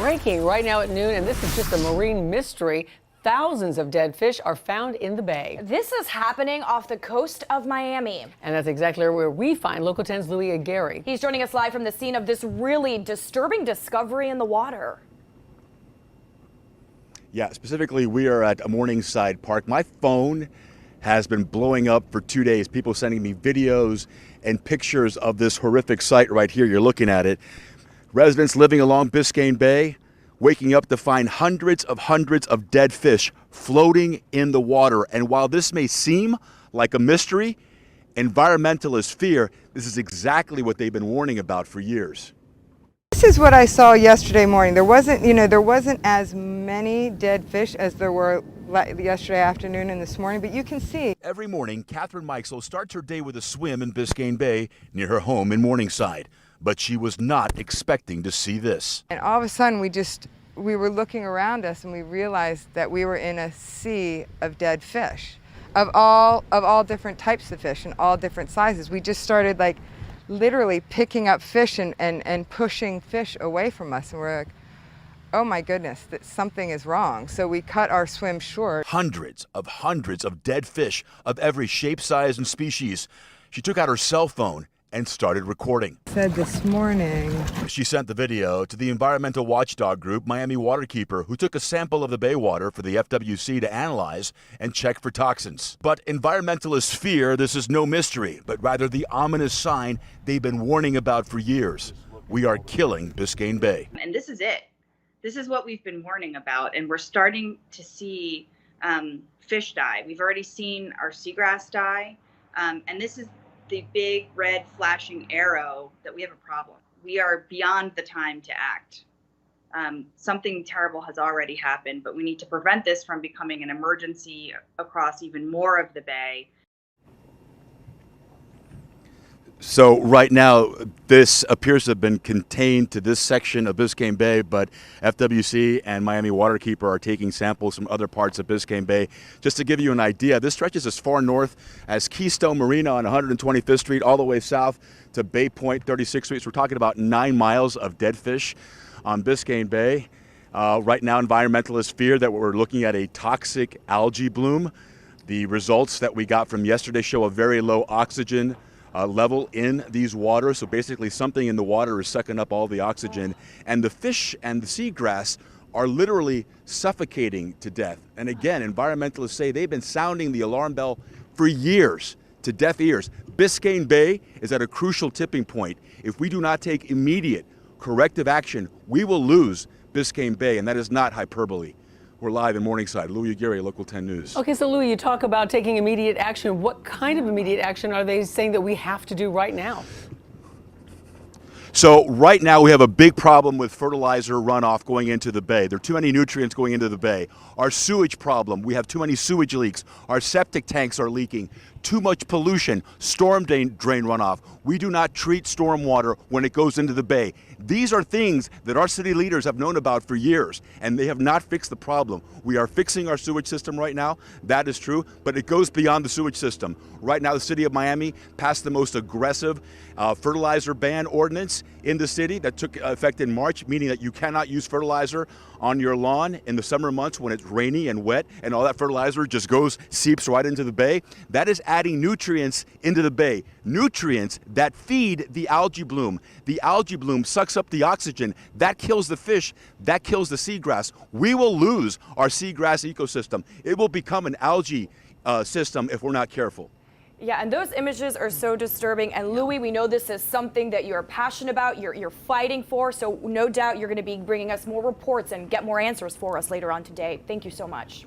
breaking right now at noon, and this is just a marine mystery. Thousands of dead fish are found in the bay. This is happening off the coast of Miami. And that's exactly where we find Local 10's Louis Aguirre. He's joining us live from the scene of this really disturbing discovery in the water. Yeah, specifically, we are at a Morningside Park. My phone has been blowing up for 2 days. People sending me videos and pictures of this horrific sight right here. You're looking at it. Residents living along Biscayne Bay waking up to find hundreds of dead fish floating in the water. And while this may seem like a mystery, environmentalists fear this is exactly what they've been warning about for years. This is what I saw yesterday morning. There wasn't as many dead fish as there were yesterday afternoon and this morning, but you can see. Every morning, Kathryn Mikesell starts her day with a swim in Biscayne Bay near her home in Morningside. But she was not expecting to see this. And all of a sudden, we were looking around us and we realized that we were in a sea of dead fish of all different types of fish and all different sizes. We just started like literally picking up fish and pushing fish away from us. And we're like, oh my goodness, that something is wrong. So we cut our swim short. Hundreds of dead fish of every shape, size, and species. She took out her cell phone and started recording. Said this morning. She sent the video to the environmental watchdog group Miami Waterkeeper, who took a sample of the bay water for the FWC to analyze and check for toxins. But environmentalists fear this is no mystery, but rather the ominous sign they've been warning about for years. We are killing Biscayne Bay. And this is it. This is what we've been warning about, and we're starting to see fish die. We've already seen our seagrass die, and this is the big red flashing arrow that we have a problem. We are beyond the time to act. Something terrible has already happened, but we need to prevent this from becoming an emergency across even more of the bay. So right now, this appears to have been contained to this section of Biscayne Bay, but FWC and Miami Waterkeeper are taking samples from other parts of Biscayne Bay. Just to give you an idea, this stretches as far north as Keystone Marina on 125th Street, all the way south to Bay Point, 36th Street. So we're talking about 9 miles of dead fish on Biscayne Bay. Right now, environmentalists fear that we're looking at a toxic algae bloom. The results that we got from yesterday show a very low oxygen level in these waters. So basically something in the water is sucking up all the oxygen, and the fish and the seagrass are literally suffocating to death. And again, environmentalists say they've been sounding the alarm bell for years to deaf ears. Biscayne Bay is at a crucial tipping point. If we do not take immediate corrective action, we will lose Biscayne Bay, and that is not hyperbole. We're live in Morningside. Louis Aguirre, Local 10 News. Okay, so Louis, you talk about taking immediate action. What kind of immediate action are they saying that we have to do right now? So right now we have a big problem with fertilizer runoff going into the bay. There are too many nutrients going into the bay. Our sewage problem, we have too many sewage leaks. Our septic tanks are leaking. Too much pollution, storm drain runoff. We do not treat stormwater when it goes into the bay. These are things that our city leaders have known about for years, and they have not fixed the problem. We are fixing our sewage system right now, that is true, but it goes beyond the sewage system. Right now, the city of Miami passed the most aggressive fertilizer ban ordinance in the city that took effect in March, meaning that you cannot use fertilizer on your lawn in the summer months when it's rainy and wet, and all that fertilizer just seeps right into the bay. That is adding nutrients into the bay, nutrients that feed the algae bloom. The algae bloom sucks up the oxygen. That kills the fish. That kills the seagrass. We will lose our seagrass ecosystem. It will become an algae system if we're not careful. Yeah, and those images are so disturbing. And Louis, we know this is something that you're passionate about, you're fighting for, so no doubt you're going to be bringing us more reports and get more answers for us later on today. Thank you so much.